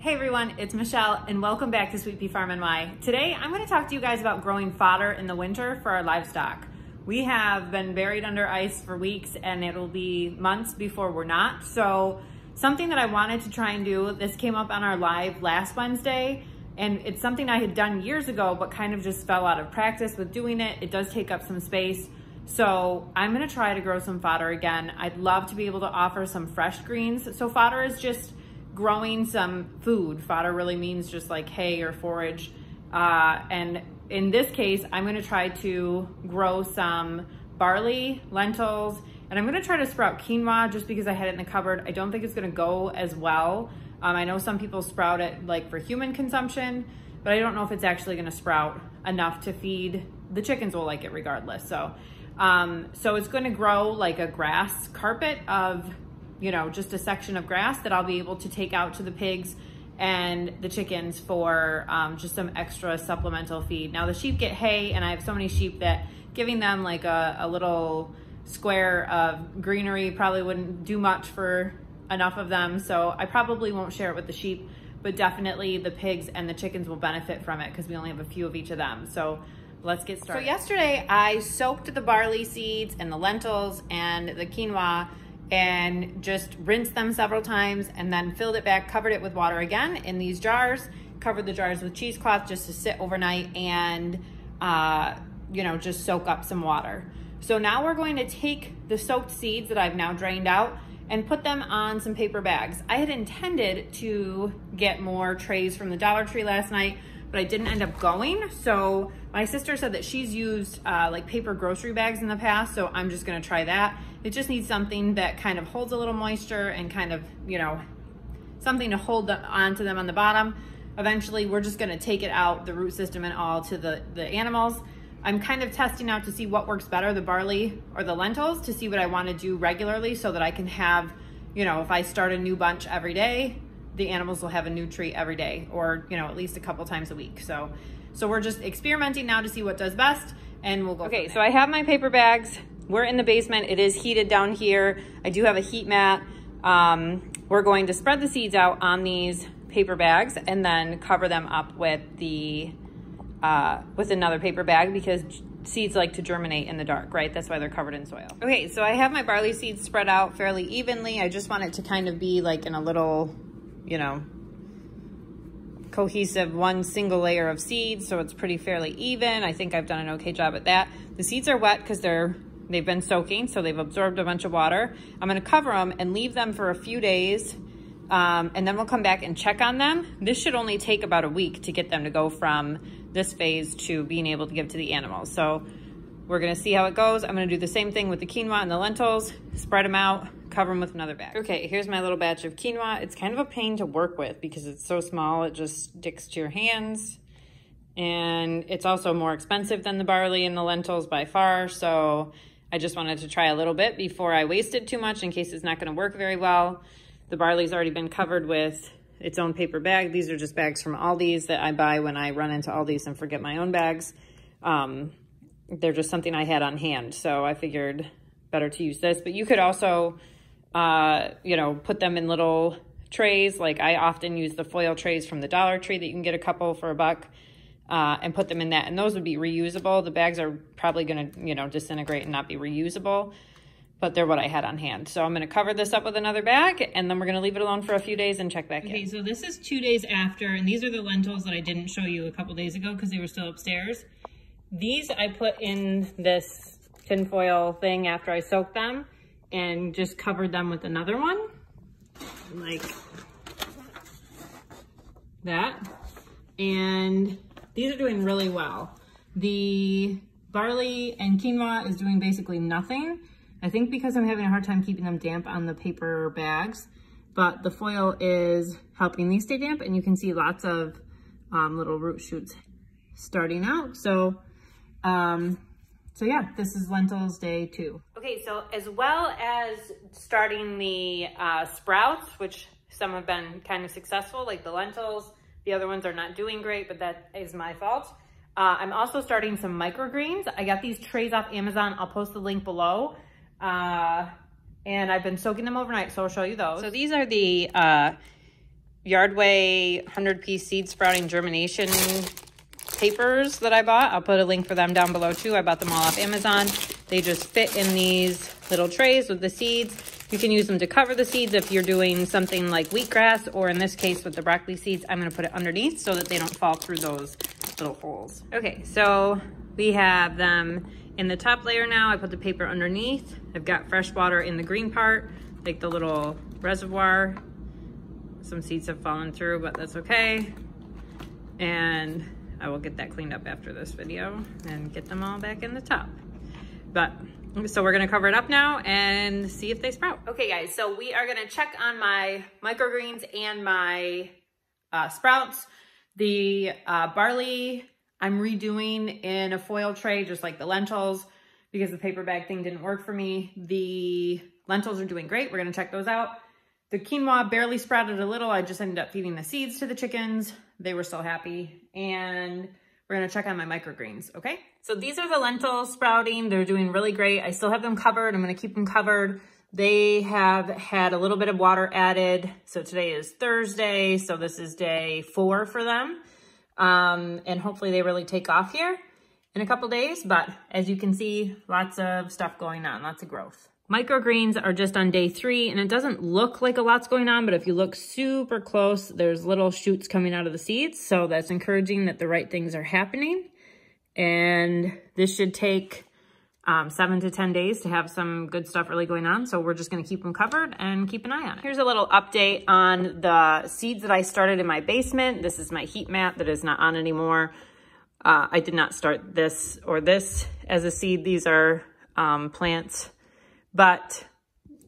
Hey everyone, it's Michelle and welcome back to Sweet Pea Farm NY. Today I'm going to talk to you guys about growing fodder in the winter for our livestock. We have been buried under ice for weeks and it'll be months before we're not. So something that I wanted to try and do, this came up on our live last Wednesday, and it's something I had done years ago but kind of just fell out of practice with doing it. It does take up some space. So I'm going to try to grow some fodder again. I'd love to be able to offer some fresh greens. So fodder is just growing some food. Fodder really means just like hay or forage. And in this case, I'm going to try to grow some barley, lentils, and I'm going to try to sprout quinoa just because I had it in the cupboard. I don't think it's going to go as well. I know some people sprout it like for human consumption, but I don't know if it's actually going to sprout enough to feed. The chickens will like it regardless. So it's going to grow like a grass carpet of, you know, just a section of grass that I'll be able to take out to the pigs and the chickens for just some extra supplemental feed. Now the sheep get hay, and I have so many sheep that giving them like a little square of greenery probably wouldn't do much for enough of them. So I probably won't share it with the sheep, but definitely the pigs and the chickens will benefit from it because we only have a few of each of them. So let's get started. So yesterday I soaked the barley seeds and the lentils and the quinoa and just rinsed them several times and then filled it back, covered it with water again in these jars, covered the jars with cheesecloth just to sit overnight and, you know, just soak up some water. So now we're going to take the soaked seeds that I've now drained out and put them on some paper bags. I had intended to get more trays from the Dollar Tree last night, but I didn't end up going. So my sister said that she's used like paper grocery bags in the past, so I'm just gonna try that. It just needs something that kind of holds a little moisture and kind of, you know, something to hold onto them on the bottom. Eventually, we're just gonna take it out, the root system and all, to the animals. I'm kind of testing out to see what works better, the barley or the lentils, to see what I wanna do regularly so that I can have, you know, if I start a new bunch every day, the animals will have a new treat every day, or, you know, at least a couple times a week. So we're just experimenting now to see what does best, and we'll go. Okay, so I have my paper bags. We're in the basement. It is heated down here. I do have a heat mat. We're going to spread the seeds out on these paper bags and then cover them up with with another paper bag because seeds like to germinate in the dark, right? That's why they're covered in soil. Okay, so I have my barley seeds spread out fairly evenly. I just want it to kind of be like in a little, you know, cohesive one single layer of seeds, so it's pretty fairly even. I think I've done an okay job at that. The seeds are wet because they've been soaking, so they've absorbed a bunch of water. I'm gonna cover them and leave them for a few days, and then we'll come back and check on them. This should only take about a week to get them to go from this phase to being able to give to the animals. So we're gonna see how it goes. I'm gonna do the same thing with the quinoa and the lentils, spread them out, cover them with another bag. Okay, here's my little batch of quinoa. It's kind of a pain to work with because it's so small, it just sticks to your hands. And it's also more expensive than the barley and the lentils by far, so I just wanted to try a little bit before I wasted too much in case it's not gonna work very well. The barley's already been covered with its own paper bag. These are just bags from Aldi's that I buy when I run into Aldi's and forget my own bags. They're just something I had on hand, so I figured better to use this. But you could also, you know, put them in little trays. Like I often use the foil trays from the Dollar Tree that you can get a couple for $1, and put them in that. And those would be reusable. The bags are probably gonna, you know, disintegrate and not be reusable, but they're what I had on hand. So I'm gonna cover this up with another bag, and then we're gonna leave it alone for a few days and check back in. Okay, so this is 2 days after, and these are the lentils that I didn't show you a couple days ago because they were still upstairs. These I put in this tinfoil thing after I soaked them and just covered them with another one, like that. And these are doing really well. The barley and quinoa is doing basically nothing. I think because I'm having a hard time keeping them damp on the paper bags, but the foil is helping these stay damp, and you can see lots of little root shoots starting out. So yeah, this is lentils day 2. Okay, so as well as starting the sprouts, which some have been kind of successful, like the lentils, the other ones are not doing great, but that is my fault. I'm also starting some microgreens. I got these trays off Amazon. I'll post the link below. And I've been soaking them overnight, so I'll show you those. So these are the Yardway 100-piece seed sprouting germination papers that I bought. I'll put a link for them down below too. I bought them all off Amazon. They just fit in these little trays with the seeds. You can use them to cover the seeds if you're doing something like wheatgrass, or in this case with the broccoli seeds, I'm gonna put it underneath so that they don't fall through those little holes. Okay, so we have them in the top layer now. I put the paper underneath. I've got fresh water in the green part, like the little reservoir. Some seeds have fallen through, but that's okay. And I will get that cleaned up after this video and get them all back in the top. But, so we're gonna cover it up now and see if they sprout. Okay guys, so we are gonna check on my microgreens and my sprouts. The barley I'm redoing in a foil tray, just like the lentils, because the paper bag thing didn't work for me. The lentils are doing great. We're gonna check those out. The quinoa barely sprouted a little. I just ended up feeding the seeds to the chickens. They were so happy. And we're gonna check on my microgreens, okay? So these are the lentils sprouting. They're doing really great. I still have them covered. I'm gonna keep them covered. They have had a little bit of water added. So today is Thursday. So this is day 4 for them. And hopefully they really take off here in a couple days. But as you can see, lots of stuff going on, lots of growth. Microgreens are just on day 3, and it doesn't look like a lot's going on, but if you look super close, there's little shoots coming out of the seeds. So that's encouraging that the right things are happening. And this should take 7 to 10 days to have some good stuff really going on. So we're just gonna keep them covered and keep an eye on it. Here's a little update on the seeds that I started in my basement. This is my heat mat that is not on anymore. I did not start this or this as a seed. These are plants. But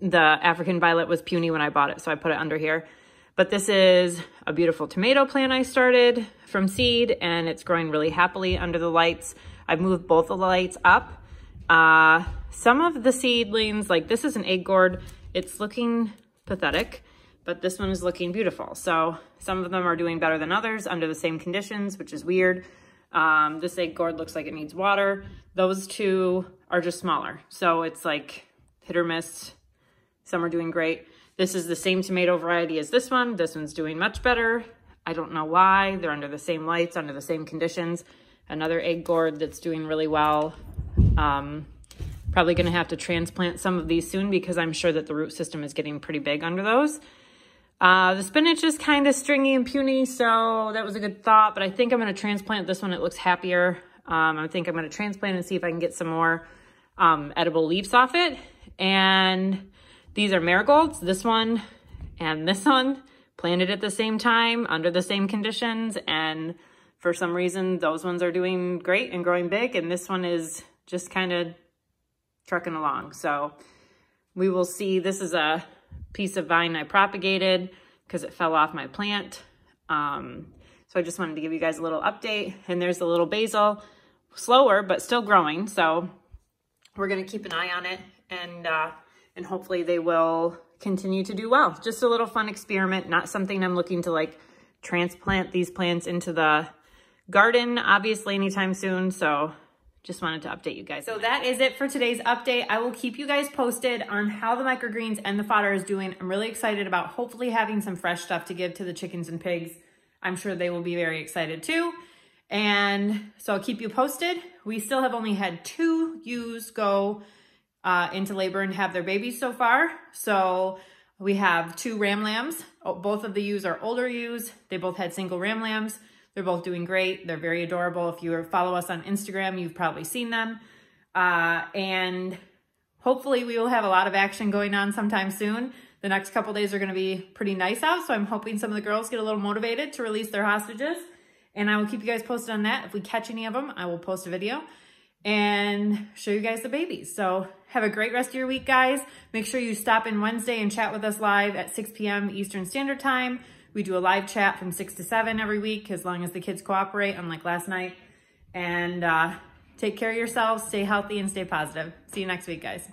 the African violet was puny when I bought it, so I put it under here. But this is a beautiful tomato plant I started from seed, and it's growing really happily under the lights. I've moved both of the lights up. Some of the seedlings, like this is an egg gourd, it's looking pathetic, but this one is looking beautiful. So some of them are doing better than others under the same conditions, which is weird. This egg gourd looks like it needs water. Those two are just smaller. So it's like hit or miss. Some are doing great. This is the same tomato variety as this one. This one's doing much better. I don't know why. They're under the same lights, under the same conditions. Another egg gourd that's doing really well. Probably gonna have to transplant some of these soon because I'm sure that the root system is getting pretty big under those. The spinach is kind of stringy and puny, so that was a good thought, but I think I'm gonna transplant this one. It looks happier. I think I'm gonna transplant and see if I can get some more edible leaves off it. And these are marigolds, this one and this one, planted at the same time under the same conditions. And for some reason, those ones are doing great and growing big. And this one is just kind of trucking along. So we will see. This is a piece of vine I propagated because it fell off my plant. So I just wanted to give you guys a little update. And there's a little basil, slower, but still growing. So we're gonna keep an eye on it, and hopefully they will continue to do well. Just a little fun experiment, not something I'm looking to like transplant these plants into the garden, obviously anytime soon. So just wanted to update you guys. So that is it for today's update. I will keep you guys posted on how the microgreens and the fodder is doing. I'm really excited about hopefully having some fresh stuff to give to the chickens and pigs. I'm sure they will be very excited too. And so I'll keep you posted. We still have only had 2 ewes go into labor and have their babies so far. So we have 2 ram lambs. Both of the ewes are older ewes. They both had single ram lambs. They're both doing great. They're very adorable. If you follow us on Instagram, you've probably seen them. And hopefully we will have a lot of action going on sometime soon. The next couple days are going to be pretty nice out. So I'm hoping some of the girls get a little motivated to release their hostages. And I will keep you guys posted on that. If we catch any of them, I will post a video and show you guys the babies. So have a great rest of your week, guys. Make sure you stop in Wednesday and chat with us live at 6 p.m. Eastern Standard Time. We do a live chat from 6 to 7 every week, as long as the kids cooperate, unlike last night. And take care of yourselves, stay healthy, and stay positive. See you next week, guys.